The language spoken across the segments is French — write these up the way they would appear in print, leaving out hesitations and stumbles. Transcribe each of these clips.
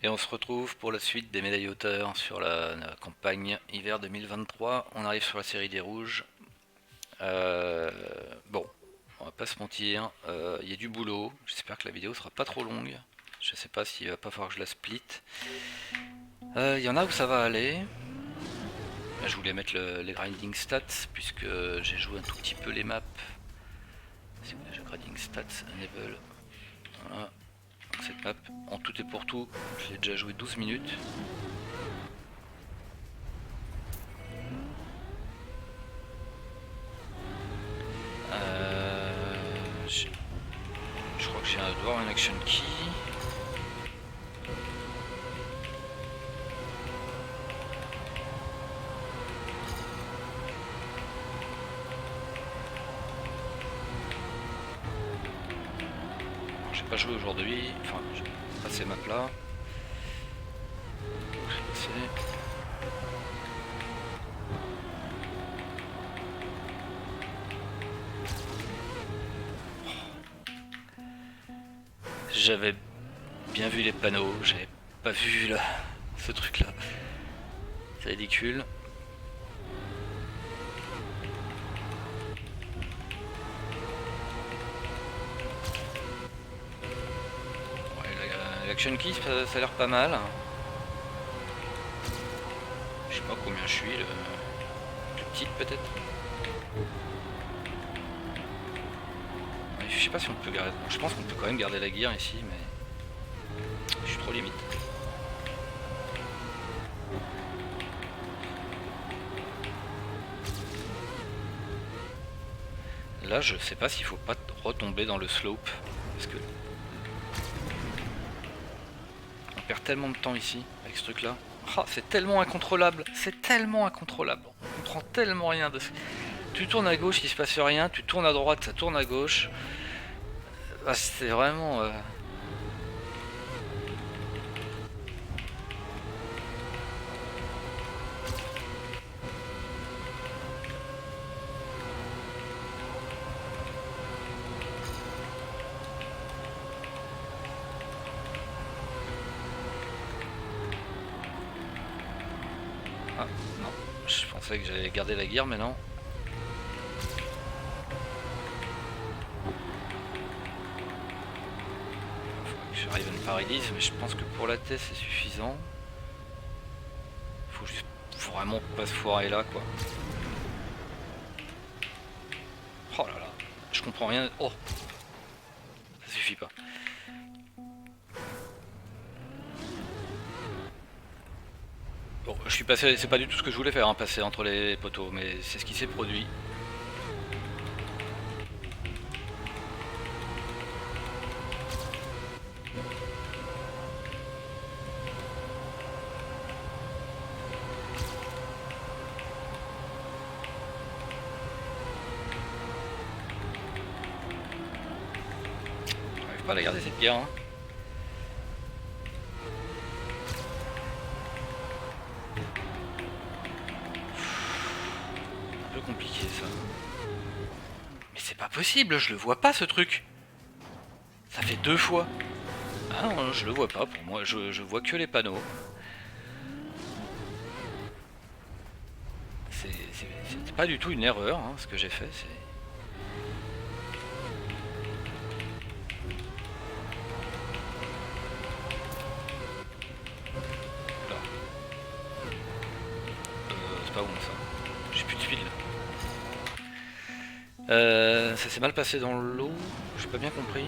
Et on se retrouve pour la suite des médailles hauteurs sur la campagne hiver 2023. On arrive sur la série des rouges. Bon, on va pas se mentir, il y a du boulot. J'espère que la vidéo sera pas trop longue. Je sais pas s'il va pas falloir que je la split. Il y en a où ça va aller. Là, je voulais mettre les grinding stats puisque j'ai joué un tout petit peu les maps. Si vous voulez, grinding stats, enable. Voilà. Donc cette map, en tout et pour tout, je l'ai déjà joué 12 minutes. Je crois que j'ai un devoir, une action key. J'ai pas joué aujourd'hui, enfin j'ai passé ma plat. J'avais bien vu les panneaux, j'avais pas vu là, ce truc là. C'est ridicule. Ouais, l'action key ça a l'air pas mal. Je sais pas combien je suis, le plus petite peut-être. Ouais, je sais pas si on peut garder. Je pense qu'on peut quand même garder la gear ici, mais je suis trop limite. Là, je sais pas s'il faut pas retomber dans le slope, parce que on perd tellement de temps ici avec ce truc-là. Oh, c'est tellement incontrôlable, c'est tellement incontrôlable. On comprend tellement rien de ce... Tu tournes à gauche, il se passe rien. Tu tournes à droite, ça tourne à gauche. Ah, c'est vraiment... Ah, non. Je pensais que j'allais garder la gear, mais non. Faudrait que j'arrive à une paradise, mais je pense que pour la tête, c'est suffisant. Faut vraiment pas se foirer là, quoi. Oh là là. Je comprends rien. Oh, ça suffit pas. Bon, je suis passé, c'est pas du tout ce que je voulais faire, hein, passer entre les poteaux, mais c'est ce qui s'est produit. J'arrive pas à la garder cette bière, hein. Un peu compliqué ça. Mais c'est pas possible, je le vois pas ce truc. Ça fait 2 fois. Ah non, je le vois pas pour moi, je vois que les panneaux. C'est pas du tout une erreur, hein, ce que j'ai fait. C'est pas bon ça. J'ai plus de speed là. Ça s'est mal passé dans l'eau, j'ai pas bien compris.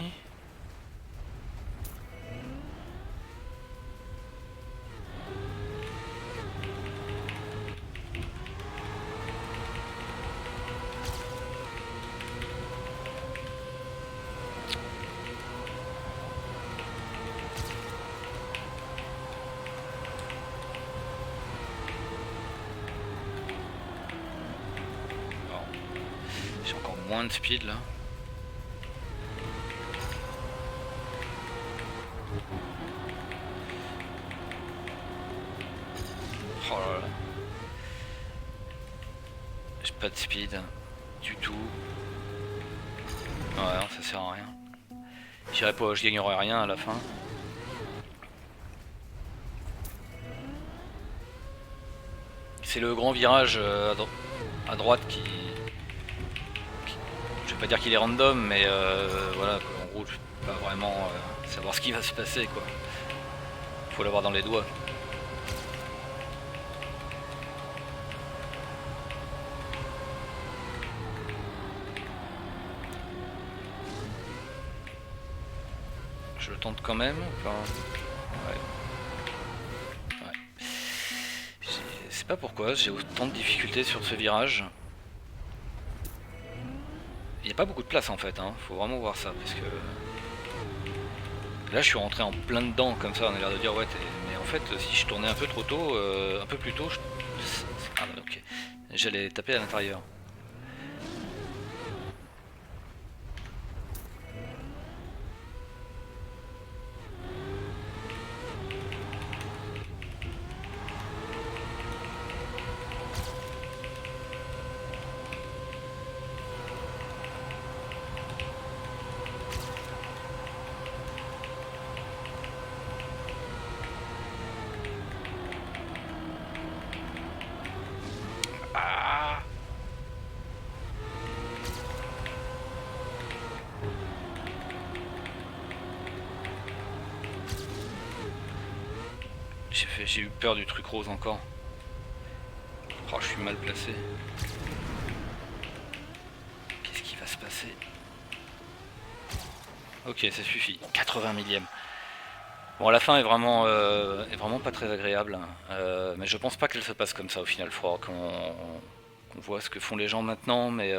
J'ai encore moins de speed là. Oh là là. J'ai pas de speed du tout. Ouais, non, ça sert à rien. J'irai pas, je gagnerai rien à la fin. c'est le grand virage à droite je vais pas dire qu'il est random, mais voilà, quoi. En gros, je peux pas vraiment savoir ce qui va se passer, quoi. Faut l'avoir dans les doigts. Je le tente quand même. Enfin, ouais. Ouais. Je sais pas pourquoi j'ai autant de difficultés sur ce virage. Il n'y a pas beaucoup de place en fait, hein. Faut vraiment voir ça parce que là je suis rentré en plein dedans comme ça, on a l'air de dire ouais, mais en fait si je tournais un peu trop tôt, un peu plus tôt, ah, ok, j'allais taper à l'intérieur. Ah, j'ai eu peur du truc rose encore. Oh, je suis mal placé. Qu'est-ce qui va se passer? Ok, ça suffit. 80 millième. Bon, la fin est vraiment pas très agréable, hein. Mais je pense pas qu'elle se passe comme ça au final. Il faudra qu'on voit ce que font les gens maintenant, mais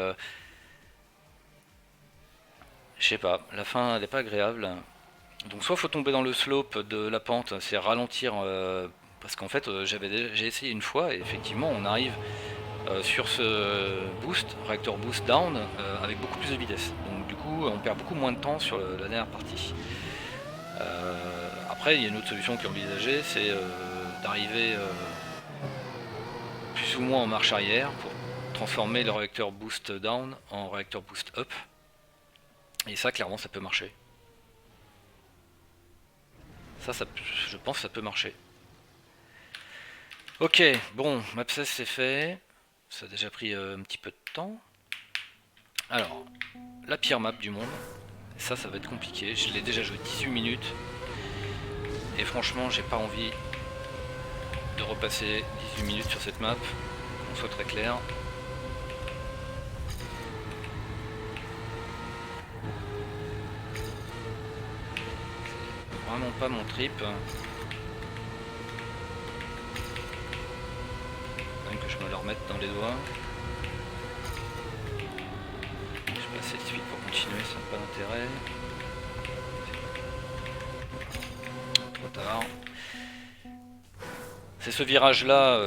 je sais pas. La fin, elle est pas agréable. Donc soit faut tomber dans le slope de la pente, c'est ralentir, parce qu'en fait j'ai essayé une fois et effectivement on arrive sur ce boost, réacteur boost down, avec beaucoup plus de vitesse. Donc du coup on perd beaucoup moins de temps sur la dernière partie. Après il y a une autre solution qui est envisagée, c'est d'arriver plus ou moins en marche arrière pour transformer le réacteur boost down en réacteur boost up. Et ça clairement ça peut marcher. Ça, je pense que ça peut marcher. Ok, bon, Mapsès c'est fait. Ça a déjà pris un petit peu de temps. Alors, la pire map du monde. Ça va être compliqué. Je l'ai déjà joué 18 minutes. Et franchement, j'ai pas envie de repasser 18 minutes sur cette map. Qu'on soit très clair. C'est vraiment pas mon trip. Que je me le remette dans les doigts. Je suis pas assez de suite pour continuer, ça n'a pas d'intérêt. Trop tard. C'est ce virage là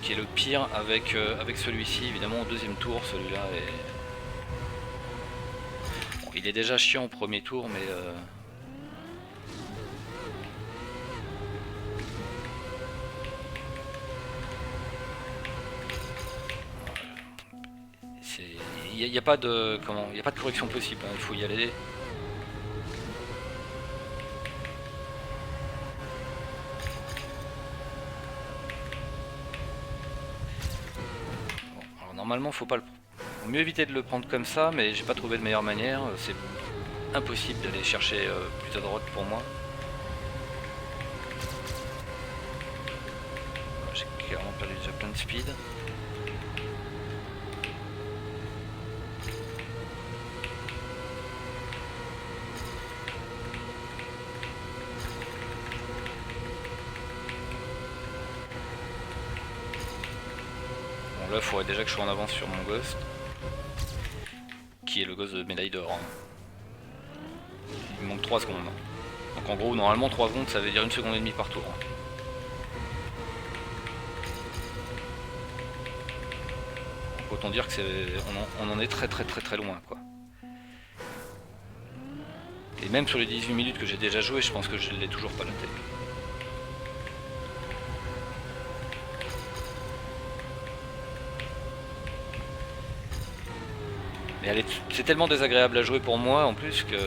qui est le pire avec celui-ci, évidemment au deuxième tour, celui-là est. Bon, il est déjà chiant au premier tour, mais il n'y a pas de correction possible, hein, il faut y aller. Bon, alors normalement faut mieux éviter de le prendre comme ça, mais j'ai pas trouvé de meilleure manière. C'est impossible d'aller chercher plus à droite pour moi. J'ai clairement perdu déjà plein de speed. Là, il faudrait déjà que je sois en avance sur mon Ghost, qui est le Ghost de médaille d'or. Il me manque 3 secondes. Donc en gros, normalement 3 secondes, ça veut dire 1 seconde et demie par tour. Donc autant dire que on en est très loin, quoi. Et même sur les 18 minutes que j'ai déjà joué, je pense que je ne l'ai toujours pas noté. Mais c'est tellement désagréable à jouer pour moi en plus que.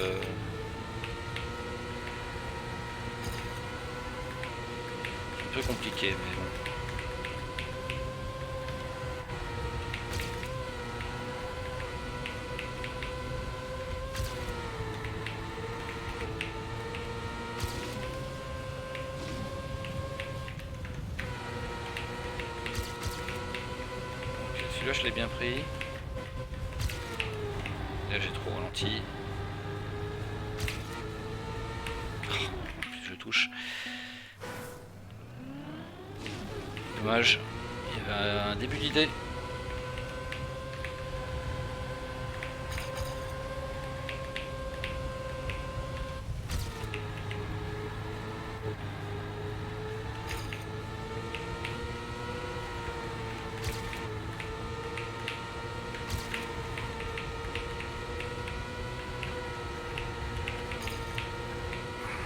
C'est un peu compliqué, mais bon. celui-là je l'ai bien pris. Là j'ai trop ralenti. En plus je touche. Dommage. Il y avait un début d'idée.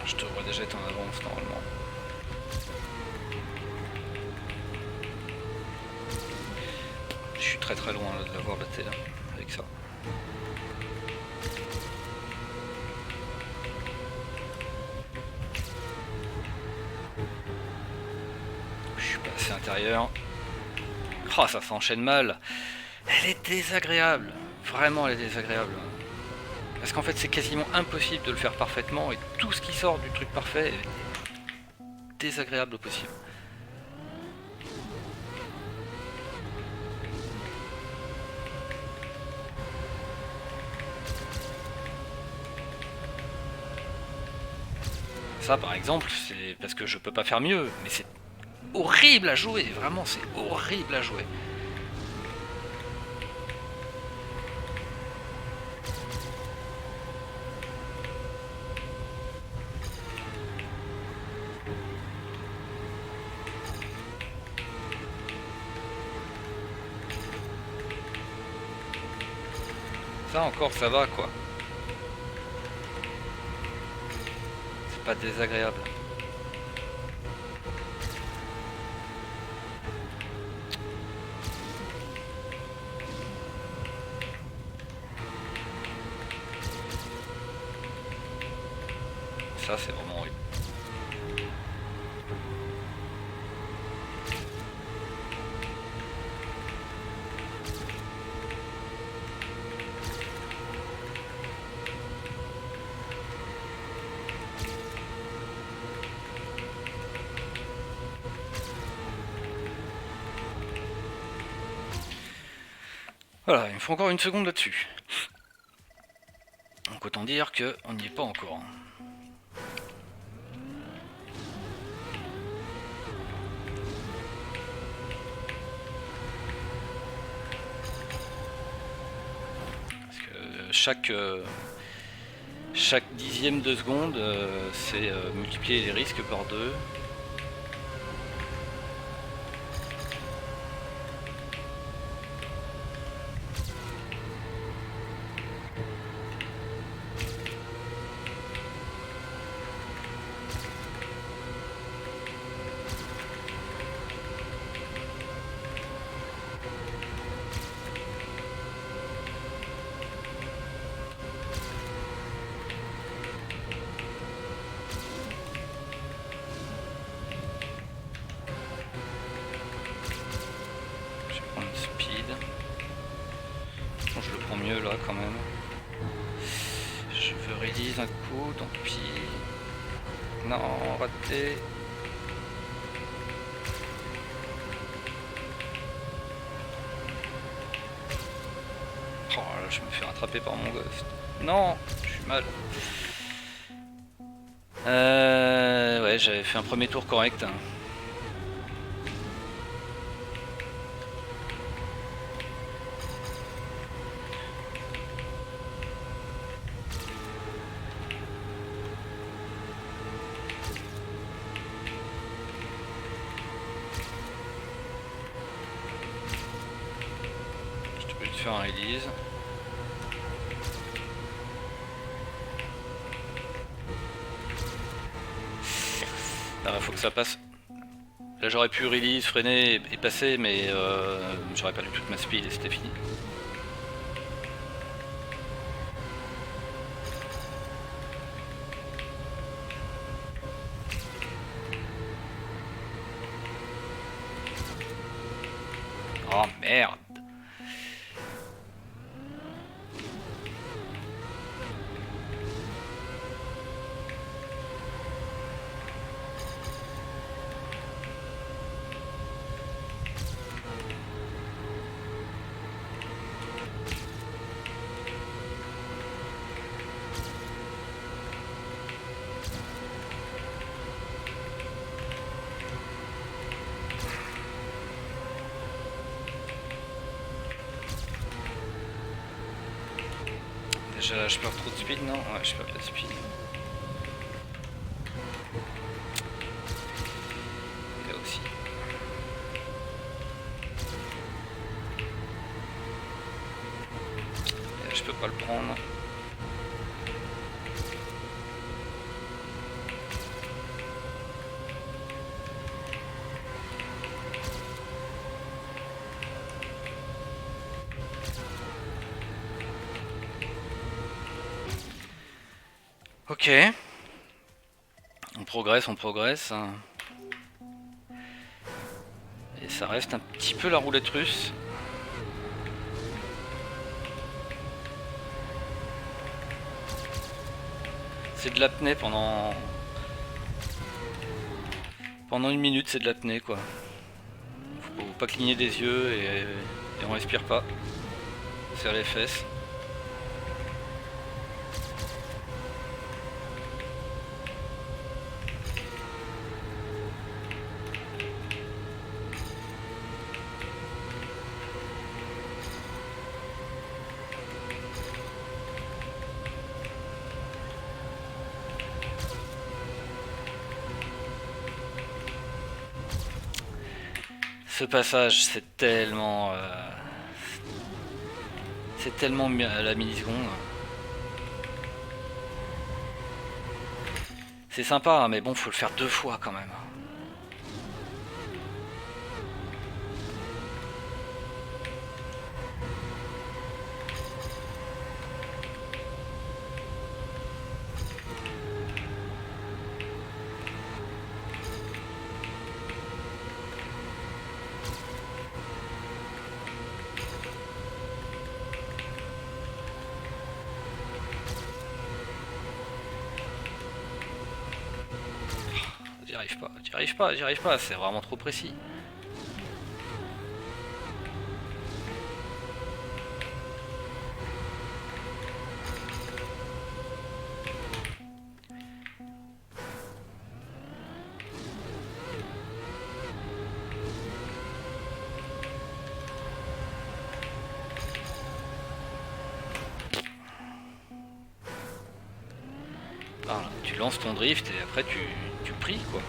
Je devrais déjà être en avance normalement. Je suis très loin là, de l'avoir la télé avec ça. Je suis passé intérieur. Oh, ça s'enchaîne mal. Elle est désagréable. Vraiment, elle est désagréable. Parce qu'en fait, c'est quasiment impossible de le faire parfaitement et tout ce qui sort du truc parfait est désagréable au possible. Ça, par exemple, c'est parce que je peux pas faire mieux, mais c'est horrible à jouer. Vraiment, c'est horrible à jouer. Ça encore, ça va quoi. C'est pas désagréable. Ça, c'est vraiment horrible. Voilà, il me faut encore une seconde là-dessus. Donc autant dire qu'on n'y est pas encore. Parce que chaque dixième de seconde, c'est multiplier les risques par 2. Je le prends mieux là quand même. Je veux release un coup, tant pis. Non, raté. Oh là, je me fais rattraper par mon ghost. Non, je suis mal. Ouais, j'avais fait un premier tour correct. Faire un release. Là, faut que ça passe. Là, j'aurais pu release, freiner et passer, mais j'aurais perdu toute ma speed et c'était fini. Oh merde! Je perds trop de speed, non? Ouais, je perds de la speed. Là aussi. Et là, je peux pas le prendre. Ok. On progresse, on progresse. Et ça reste un petit peu la roulette russe. C'est de l'apnée pendant... Pendant une minute, c'est de l'apnée quoi. Faut pas cligner des yeux et on respire pas. Serre les fesses. Ce passage, c'est tellement à la milliseconde. C'est sympa, hein, mais bon, faut le faire 2 fois quand même. J'y arrive pas, c'est vraiment trop précis. Voilà, tu lances ton drift et après tu pries quoi.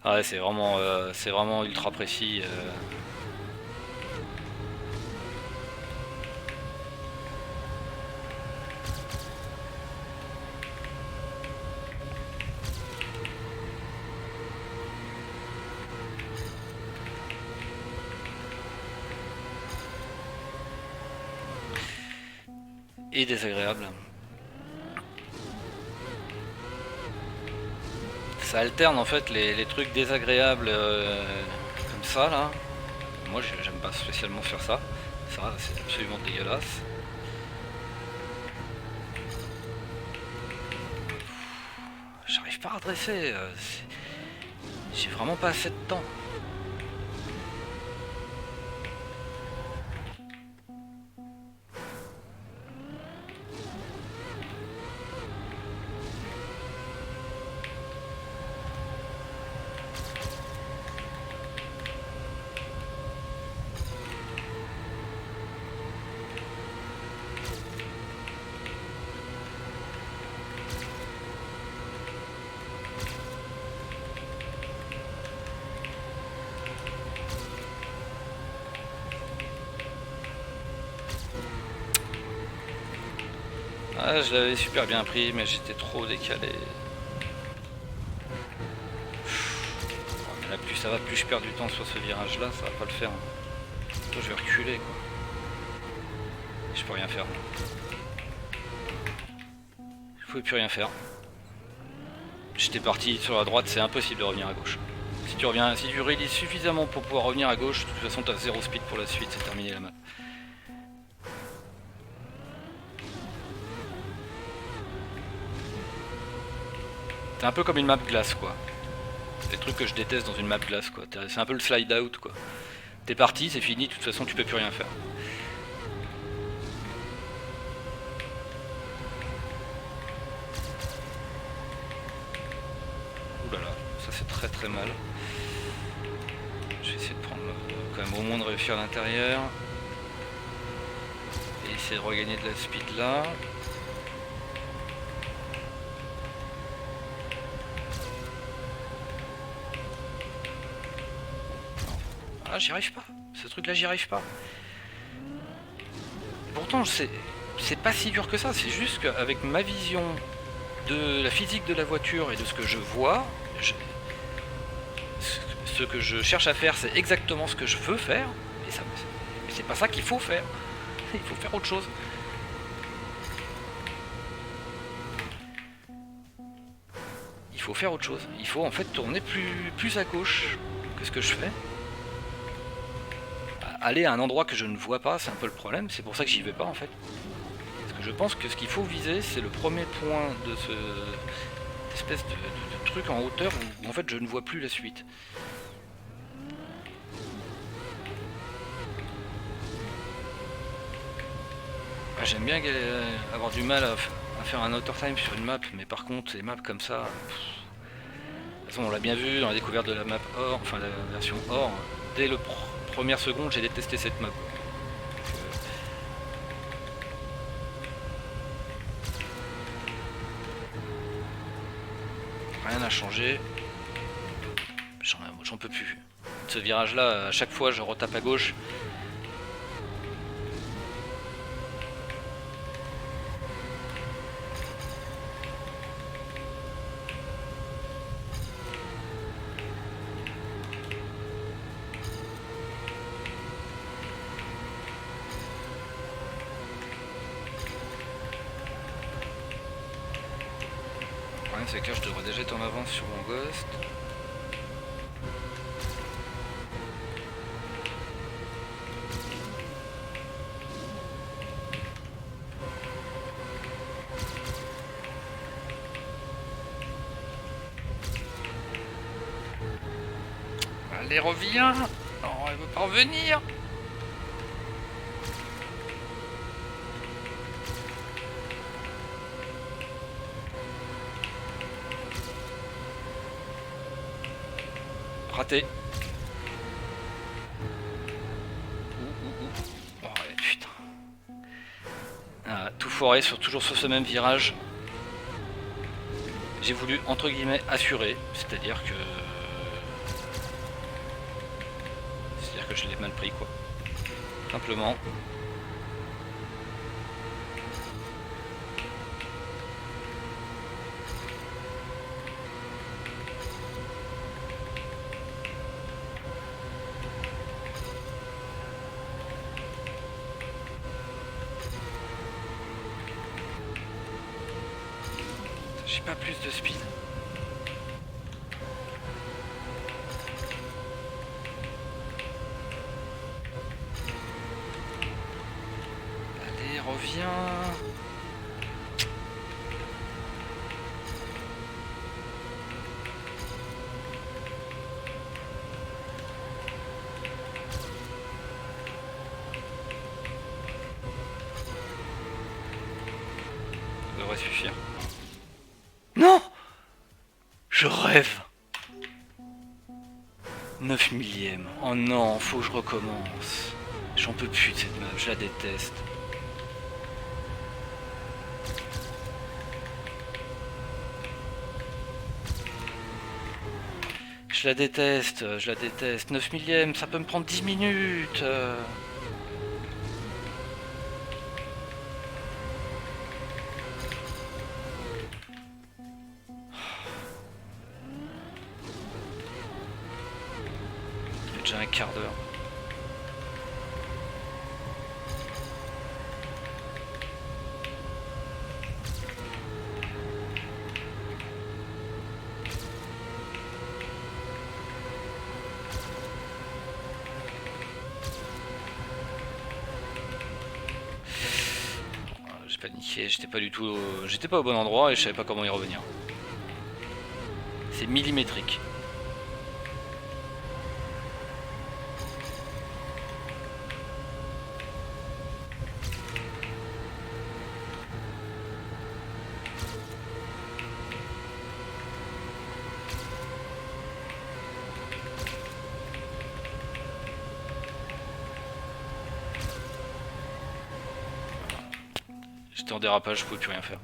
Ah ouais, c'est vraiment ultra précis. Et désagréable. Ça alterne en fait les trucs désagréables comme ça là. Moi j'aime pas spécialement faire ça. Ça c'est absolument dégueulasse. J'arrive pas à redresser. J'ai vraiment pas assez de temps. Ah, je l'avais super bien pris, mais j'étais trop décalé. Mais là, plus ça va, plus je perds du temps sur ce virage-là, ça va pas le faire. Plutôt, je vais reculer, quoi. Je peux rien faire. Je pouvais plus rien faire. J'étais parti sur la droite, c'est impossible de revenir à gauche. Si tu réalises suffisamment pour pouvoir revenir à gauche, de toute façon t'as 0 speed pour la suite, c'est terminé la map. C'est un peu comme une map glace quoi. C'est des trucs que je déteste dans une map glace quoi. C'est un peu le slide out quoi. T'es parti, c'est fini, de toute façon tu peux plus rien faire. Ouh là là, ça c'est très très mal. Je vais essayer de prendre quand même au moins de réussir à l'intérieur. Et essayer de regagner de la speed là. Ah j'y arrive pas, ce truc là j'y arrive pas. Pourtant c'est pas si dur que ça, c'est juste qu'avec ma vision de la physique de la voiture et de ce que je vois, ce que je cherche à faire c'est exactement ce que je veux faire, et ça, c'est pas ça qu'il faut faire, il faut faire autre chose. Il faut faire autre chose, il faut en fait tourner plus à gauche que ce que je fais. Aller à un endroit que je ne vois pas, c'est un peu le problème, c'est pour ça que j'y vais pas en fait. Parce que je pense que ce qu'il faut viser, c'est le premier point de cette espèce de truc en hauteur où en fait je ne vois plus la suite. Ah, j'aime bien avoir du mal à faire un outer time sur une map, mais par contre les maps comme ça, de toute façon on l'a bien vu dans la découverte de la map Or, enfin la version Or, dès le première seconde j'ai détesté cette map. Rien n'a changé. J'en peux plus. Ce virage là, à chaque fois je retape à gauche. C'est que là je devrais déjà être en avance sur mon ghost. Allez reviens. Oh elle veut pas revenir. Raté. Oh ouais, putain. Ah, tout foiré toujours sur ce même virage. J'ai voulu entre guillemets assurer, c'est-à-dire que je l'ai mal pris quoi. Simplement. J'ai pas plus de speed. Allez, reviens. Ça devrait suffire. Non! Je rêve! 9 millième. Oh non, faut que je recommence. J'en peux plus de cette map, je la déteste. Je la déteste, je la déteste. 9 millième, ça peut me prendre 10 minutes. Déjà un quart d'heure. paniqué, j'étais pas du tout... J'étais pas au bon endroit et je savais pas comment y revenir. C'est millimétrique. J'étais en dérapage, je pouvais plus rien faire.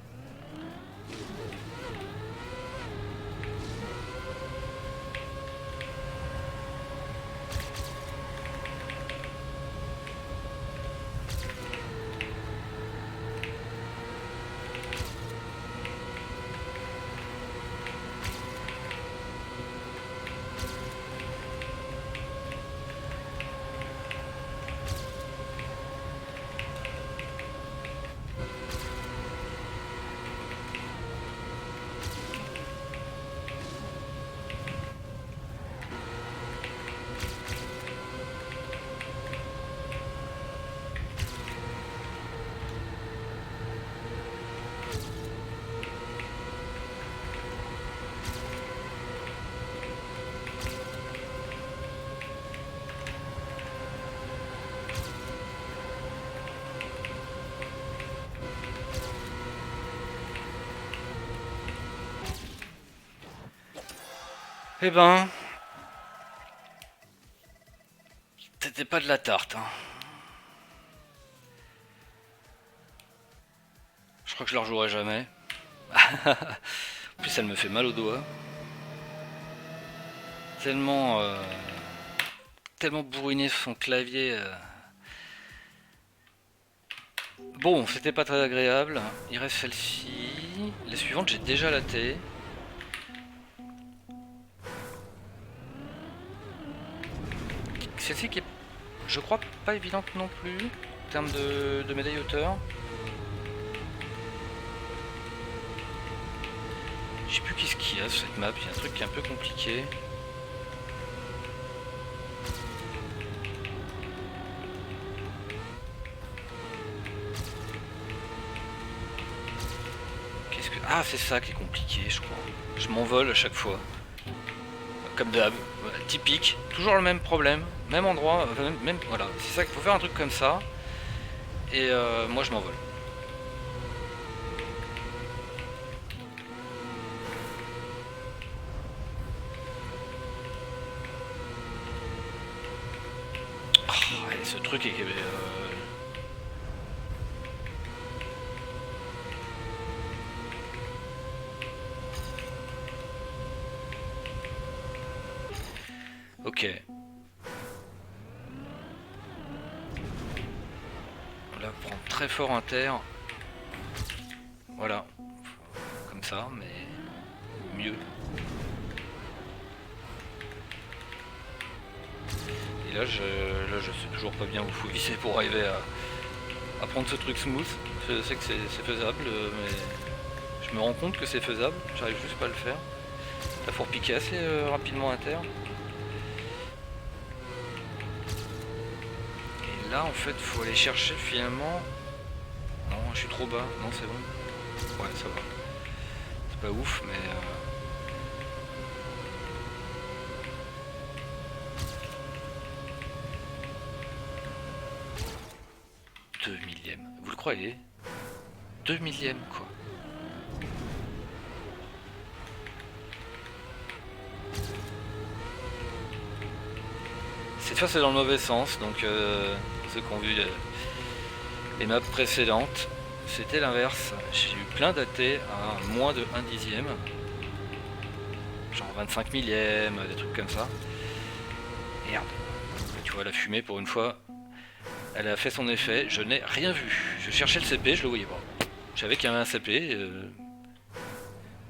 Eh ben... C'était pas de la tarte, hein. Je crois que je la rejouerai jamais. En plus, elle me fait mal au doigt. Tellement... tellement bourriné sur son clavier. Bon, c'était pas très agréable. Il reste celle-ci. Les suivantes, j'ai déjà laté. Celle-ci qui est, je crois, pas évidente non plus, en termes de médaille hauteur. Je sais plus qu'est-ce qu'il y a sur cette map, il y a un truc qui est un peu compliqué. Qu'est-ce que... Ah, c'est ça qui est compliqué, je crois. Je m'envole à chaque fois. Comme d'hab, voilà, typique, toujours le même problème, même endroit, même voilà, c'est ça qu'il faut faire un truc comme ça. Et moi je m'envole. Oh, et ce truc est... Ok. Là, prendre très fort inter. Voilà. Comme ça, mais mieux. Et là, je sais toujours pas bien où il faut viser pour arriver à prendre ce truc smooth. Je sais que c'est faisable, mais je me rends compte que c'est faisable. J'arrive juste pas à le faire. Là, faut repiquer assez rapidement inter. Et là, en fait, faut aller chercher finalement. Non, je suis trop bas. Non, c'est bon. Ouais, ça va. C'est pas ouf, mais. 2 millièmes. Vous le croyez? 2 millièmes, quoi. Cette fois, c'est dans le mauvais sens, donc ceux qui ont vu les maps précédentes, c'était l'inverse. J'ai eu plein d'AT à moins de 1 dixième. Genre 25 millièmes, des trucs comme ça. Merde. Tu vois, la fumée, pour une fois, elle a fait son effet. Je n'ai rien vu. Je cherchais le CP, je le voyais pas. Je savais qu'il y avait un CP.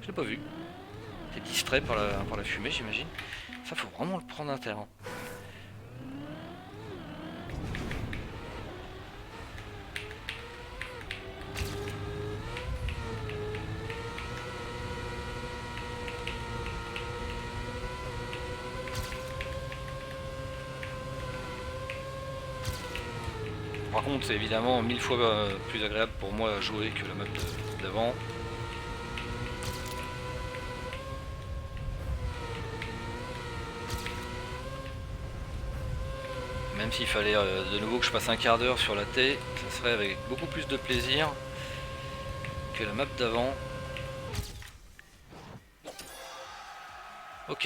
Je l'ai pas vu. T'es distrait par la fumée, j'imagine. Ça, faut vraiment le prendre inter. Par contre, c'est évidemment 1000 fois plus agréable pour moi à jouer que la map d'avant. Même s'il fallait de nouveau que je passe un quart d'heure sur la T, ça serait avec beaucoup plus de plaisir que la map d'avant. Ok.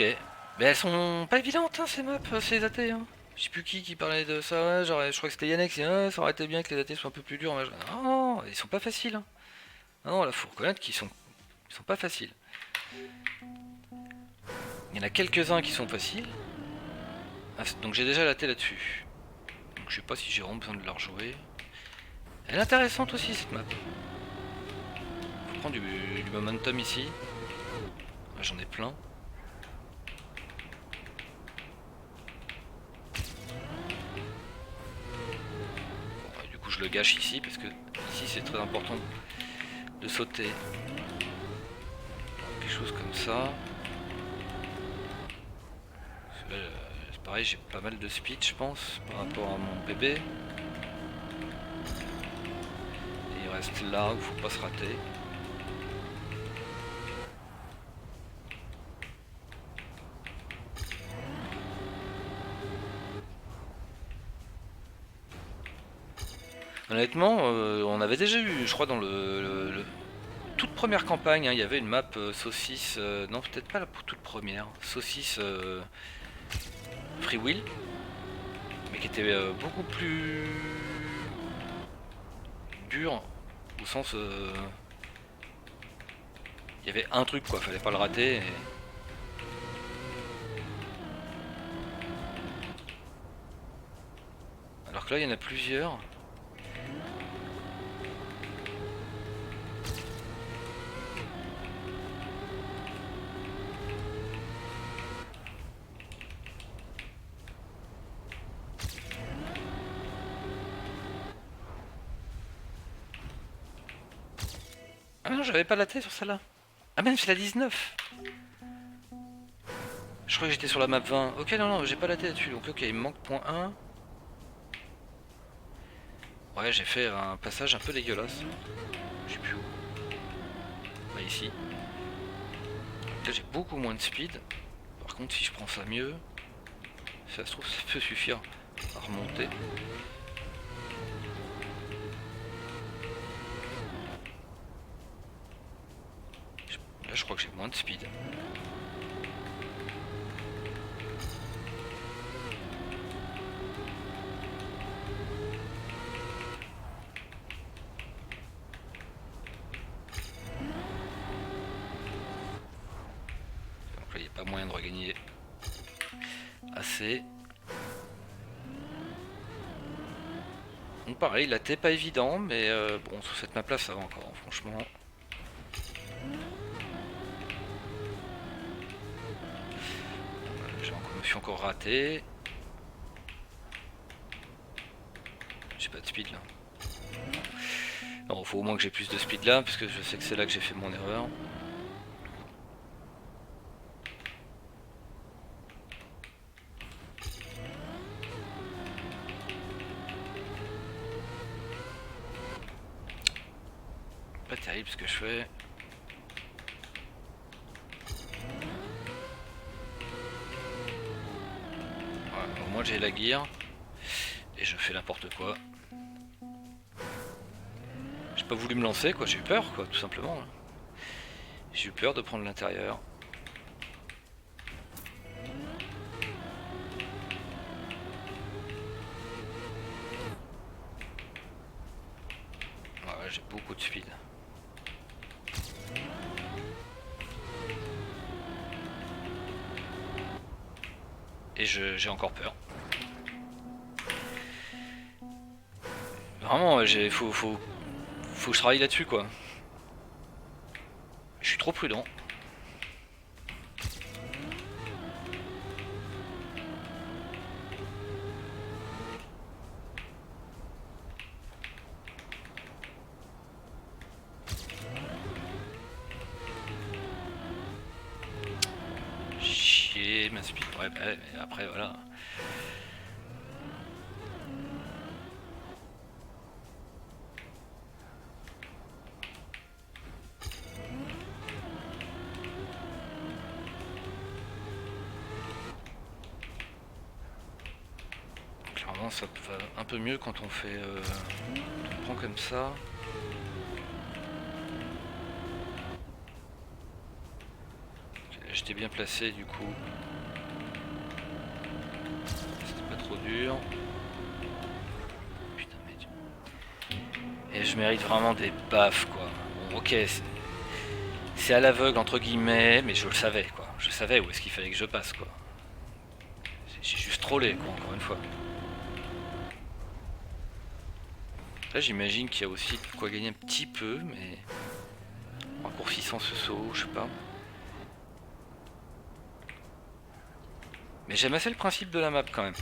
Mais elles sont pas évidentes, hein, ces maps, ces AT. Hein. Je sais plus qui parlait de ça. Ouais, genre, je crois que c'était Yannick qui disait ça aurait été bien que les AT soient un peu plus durs. Non, ils sont pas faciles. Hein. Non, là, faut reconnaître ils sont pas faciles. Il y en a quelques-uns qui sont faciles. Ah, donc j'ai déjà la T là-dessus. Donc je sais pas si j'ai vraiment besoin de la rejouer. Elle est intéressante aussi cette map. Faut prendre du momentum ici. Là, j'en ai plein. Bon, du coup je le gâche ici parce que ici c'est très important de sauter. Quelque chose comme ça. C'est pareil, j'ai pas mal de speed je pense par rapport à mon bébé. Et il reste là où faut pas se rater. Honnêtement, on avait déjà eu, je crois, dans toute première campagne, hein, il y avait une map saucisse, non peut-être pas la toute première, saucisse Free Will, mais qui était beaucoup plus dur, au sens, il y avait un truc quoi, fallait pas le rater. Alors que là, il y en a plusieurs. Ah non, j'avais pas la tête sur celle-là. Ah même c'est la 19. Je crois que j'étais sur la map 20. Ok, non, j'ai pas la tête là-dessus. Donc ok, il me manque point 1. Ouais, j'ai fait un passage un peu dégueulasse. Je sais plus où. Bah ici. Là j'ai beaucoup moins de speed. Par contre si je prends ça mieux, ça se trouve ça peut suffire à remonter. Là je crois que j'ai moins de speed. Donc là il n'y a pas moyen de regagner assez. Donc pareil, la T pas évident, mais bon sur cette map là ça va encore, hein, franchement. Je me suis encore raté. J'ai pas de speed là. Non, faut au moins que j'ai plus de speed là, parce que je sais que c'est là que j'ai fait mon erreur. Pas terrible ce que je fais. Ouais, au moins j'ai la gear. Et je fais n'importe quoi. J'ai pas voulu me lancer quoi, j'ai eu peur quoi, tout simplement. J'ai eu peur de prendre l'intérieur. Ouais, j'ai beaucoup de speed. Et j'ai encore peur. Vraiment, faut que je travaille là-dessus quoi. Je suis trop prudent. Chier ma speed. Ouais, bah, mais après voilà. Normalement ça va un peu mieux quand on fait... on prend comme ça. Okay, j'étais bien placé du coup. C'était pas trop dur. Putain mais... Et je mérite vraiment des baffes quoi. Bon ok, c'est à l'aveugle entre guillemets, mais je le savais quoi. Je savais où est-ce qu'il fallait que je passe quoi. J'ai juste trollé quoi, encore une fois. Là j'imagine qu'il y a aussi de quoi gagner un petit peu, mais... en raccourcissant ce saut, je sais pas. Mais j'aime assez le principe de la map quand même.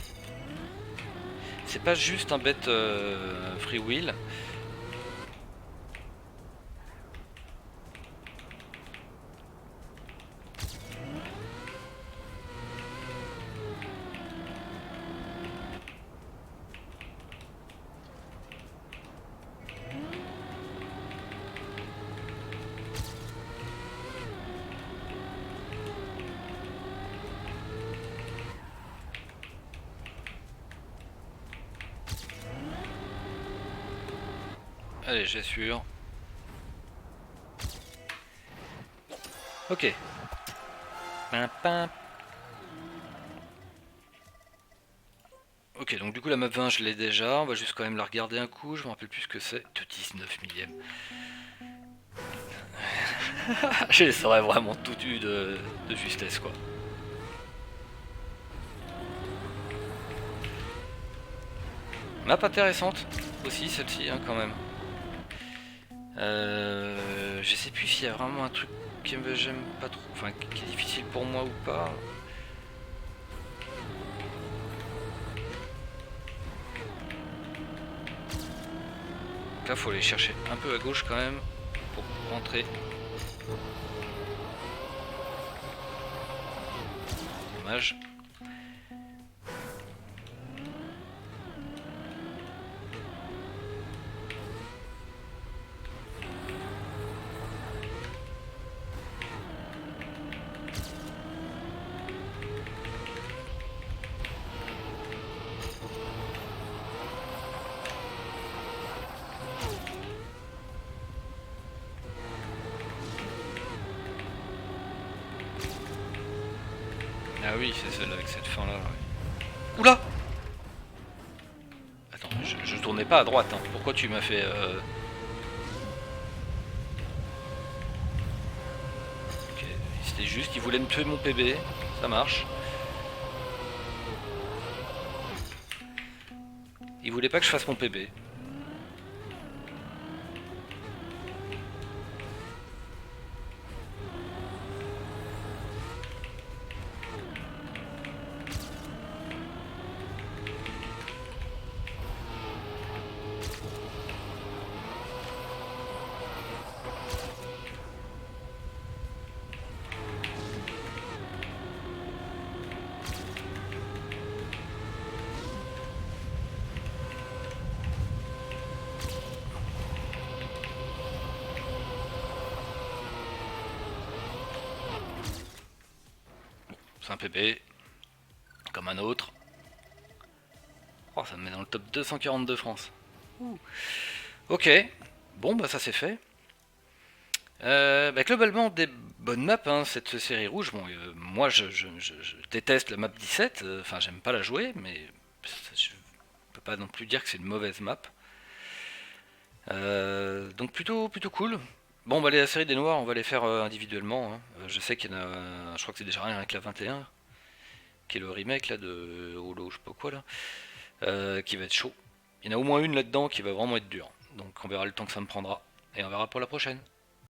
C'est pas juste un bête free wheel. Allez, j'assure. Ok. Pim, pim. Ok, donc du coup la map 20 je l'ai déjà, on va juste quand même la regarder un coup, je me rappelle plus ce que c'est. De 19 millième. Je les aurais vraiment tout eu de justesse quoi. Map intéressante aussi celle-ci hein, quand même. Je sais plus s'il y a vraiment un truc que j'aime pas trop, enfin qui est difficile pour moi ou pas. Donc là faut aller chercher un peu à gauche quand même pour rentrer. Dommage. Ah oui, c'est celle avec cette fin là. Ouais. Oula! Attends, je tournais pas à droite, hein. Pourquoi tu m'as fait... Ok, c'était juste, il voulait me tuer mon PB, ça marche. Il voulait pas que je fasse mon PB. C'est un PB, comme un autre. Oh, ça me met dans le top 240 de France. Ouh. Ok, bon bah ça c'est fait. Bah, globalement des bonnes maps, hein, cette série rouge. Bon, moi je déteste la map 17, enfin j'aime pas la jouer, mais je peux pas non plus dire que c'est une mauvaise map. Donc plutôt cool. Bon, bah la série des noirs, on va les faire individuellement, hein. Je sais qu'il y en a, je crois que c'est déjà rien avec la 21, qui est le remake là de Holo, je sais pas quoi là, qui va être chaud. Il y en a au moins une là-dedans qui va vraiment être dure. Donc on verra le temps que ça me prendra, et on verra pour la prochaine.